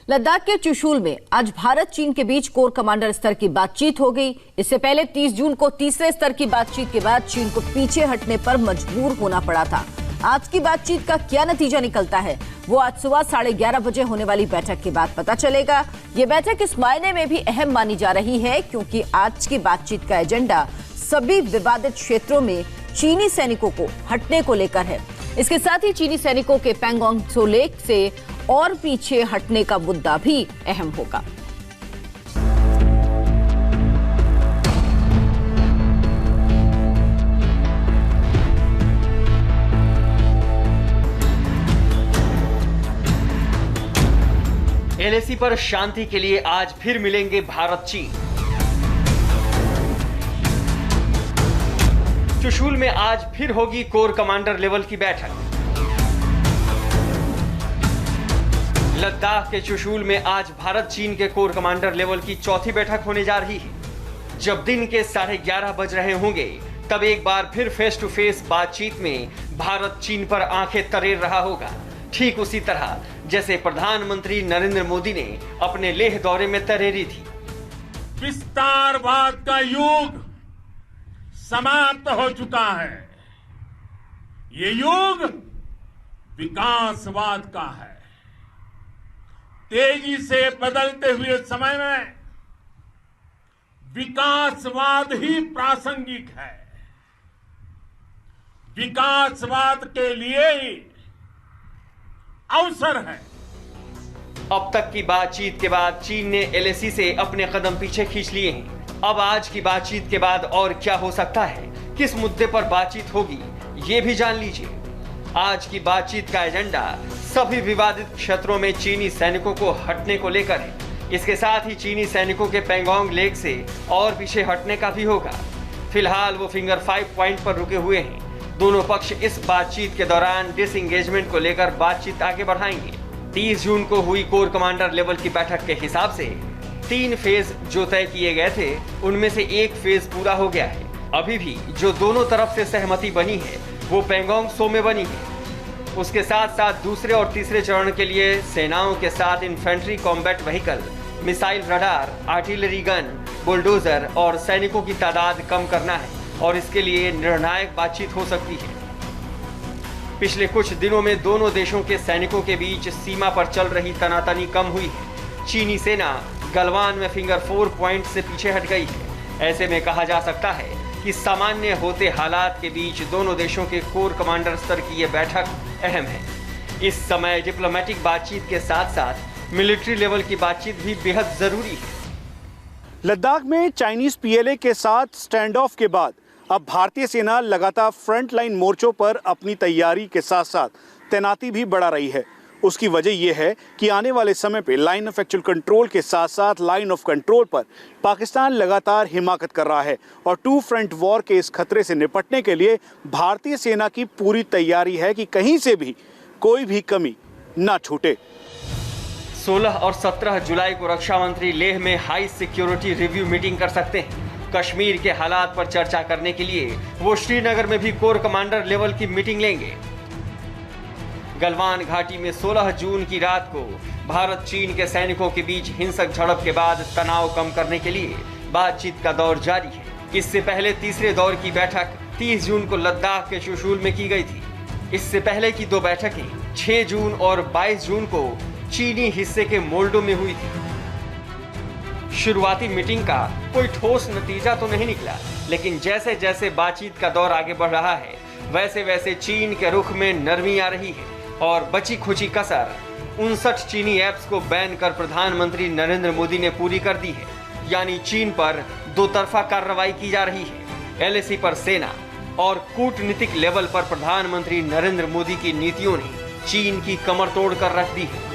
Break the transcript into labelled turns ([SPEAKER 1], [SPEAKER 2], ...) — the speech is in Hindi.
[SPEAKER 1] लद्दाख के चुशूल में आज भारत चीन के बीच कोर कमांडर स्तर की बातचीत हो गई। इससे पहले 30 जून को तीसरे स्तर की बातचीत के बाद चीन को पीछे हटने पर मजबूर होना पड़ा था। आज की बातचीत का क्या नतीजा निकलता है वो आज सुबह 11:30 बजे होने वाली बैठक के बाद पता चलेगा। ये बैठक इस मायने में भी अहम मानी जा रही है क्योंकि आज की बातचीत का एजेंडा सभी विवादित क्षेत्रों में चीनी सैनिकों को हटने को लेकर है। इसके साथ ही चीनी सैनिकों के पैंगोंग त्सो लेक से और पीछे हटने का मुद्दा भी अहम होगा।
[SPEAKER 2] एलएसी पर शांति के लिए आज फिर मिलेंगे भारत चीन। चुशूल में आज फिर होगी कोर कमांडर लेवल की बैठक। लद्दाख के चुशूल में आज भारत चीन के कोर कमांडर लेवल की चौथी बैठक होने जा रही है। जब दिन के 11:30 बज रहे होंगे तब एक बार फिर फेस टू फेस बातचीत में भारत चीन पर आंखें तरेर रहा होगा, ठीक उसी तरह जैसे प्रधानमंत्री नरेंद्र मोदी ने अपने लेह दौरे में तरेरी थी।
[SPEAKER 3] विस्तारवाद का युग समाप्त हो चुका है। ये युग विकासवाद का है। तेजी से बदलते हुए समय में विकासवाद ही प्रासंगिक है। विकासवाद के लिए ही अवसर है।
[SPEAKER 2] अब तक की बातचीत के बाद चीन ने एलएसी से अपने कदम पीछे खींच लिए हैं। अब आज की बातचीत के बाद और क्या हो सकता है, किस मुद्दे पर बातचीत होगी, ये भी जान लीजिए। आज की बातचीत का एजेंडा सभी विवादित क्षेत्रों में चीनी सैनिकों को हटने को लेकर है। इसके साथ ही चीनी सैनिकों के पैंगोंग लेक से और पीछे हटने का भी होगा। फिलहाल वो फिंगर 5 पॉइंट पर रुके हुए हैं। दोनों पक्ष इस बातचीत के दौरान डिसएंगेजमेंट को लेकर बातचीत आगे बढ़ाएंगे। 30 जून को हुई कोर कमांडर लेवल की बैठक के हिसाब से 3 फेज जो तय किए गए थे उनमें से एक फेज पूरा हो गया है। अभी भी जो दोनों तरफ से सहमति बनी है वो पैंगोंग त्सो में बनी है। उसके साथ साथ दूसरे और तीसरे चरण के लिए सेनाओं के साथ infantry combat vehicle, missile radar, artillery gun, bulldozer और सैनिकों की तादाद कम करना है और इसके लिए निर्णायक बातचीत हो सकती है। पिछले कुछ दिनों में दोनों देशों के सैनिकों के बीच सीमा पर चल रही तनातनी कम हुई है। चीनी सेना गलवान में फिंगर 4 पॉइंट से पीछे हट गई है। ऐसे में कहा जा सकता है कि सामान्य होते हालात के बीच दोनों देशों के कोर कमांडर स्तर की यह बैठक अहम है। इस समय डिप्लोमेटिक बातचीत के साथ साथ मिलिट्री लेवल की बातचीत भी बेहद जरूरी है।
[SPEAKER 4] लद्दाख में चाइनीज पीएलए के साथ स्टैंड ऑफ के बाद अब भारतीय सेना लगातार फ्रंट लाइन मोर्चों पर अपनी तैयारी के साथ साथ तैनाती भी बढ़ा रही है। उसकी वजह यह है कि आने वाले समय पे लाइन ऑफ एक्चुअल कंट्रोल के साथ साथ लाइन ऑफ कंट्रोल पर पाकिस्तान लगातार हिमाकत कर रहा है और 2 फ्रंट वॉर के इस खतरे से निपटने के लिए भारतीय सेना की पूरी तैयारी है कि कहीं से भी कोई भी कमी ना छूटे।
[SPEAKER 2] 16 और 17 जुलाई को रक्षा मंत्री लेह में हाई सिक्योरिटी रिव्यू मीटिंग कर सकते हैं। कश्मीर के हालात पर चर्चा करने के लिए वो श्रीनगर में भी कोर कमांडर लेवल की मीटिंग लेंगे। गलवान घाटी में 16 जून की रात को भारत चीन के सैनिकों के बीच हिंसक झड़प के बाद तनाव कम करने के लिए बातचीत का दौर जारी है। इससे पहले तीसरे दौर की बैठक 30 जून को लद्दाख के चुशूल में की गई थी। इससे पहले की 2 बैठकें 6 जून और 22 जून को चीनी हिस्से के मोल्डो में हुई थी। शुरुआती मीटिंग का कोई ठोस नतीजा तो नहीं निकला, लेकिन जैसे जैसे बातचीत का दौर आगे बढ़ रहा है वैसे वैसे चीन के रुख में नरमी आ रही है और बची खुची कसर 59 चीनी ऐप्स को बैन कर प्रधानमंत्री नरेंद्र मोदी ने पूरी कर दी है। यानी चीन पर 2 तरफा कार्रवाई की जा रही है। एलएसी पर सेना और कूटनीतिक लेवल पर प्रधानमंत्री नरेंद्र मोदी की नीतियों ने चीन की कमर तोड़ कर रख दी है।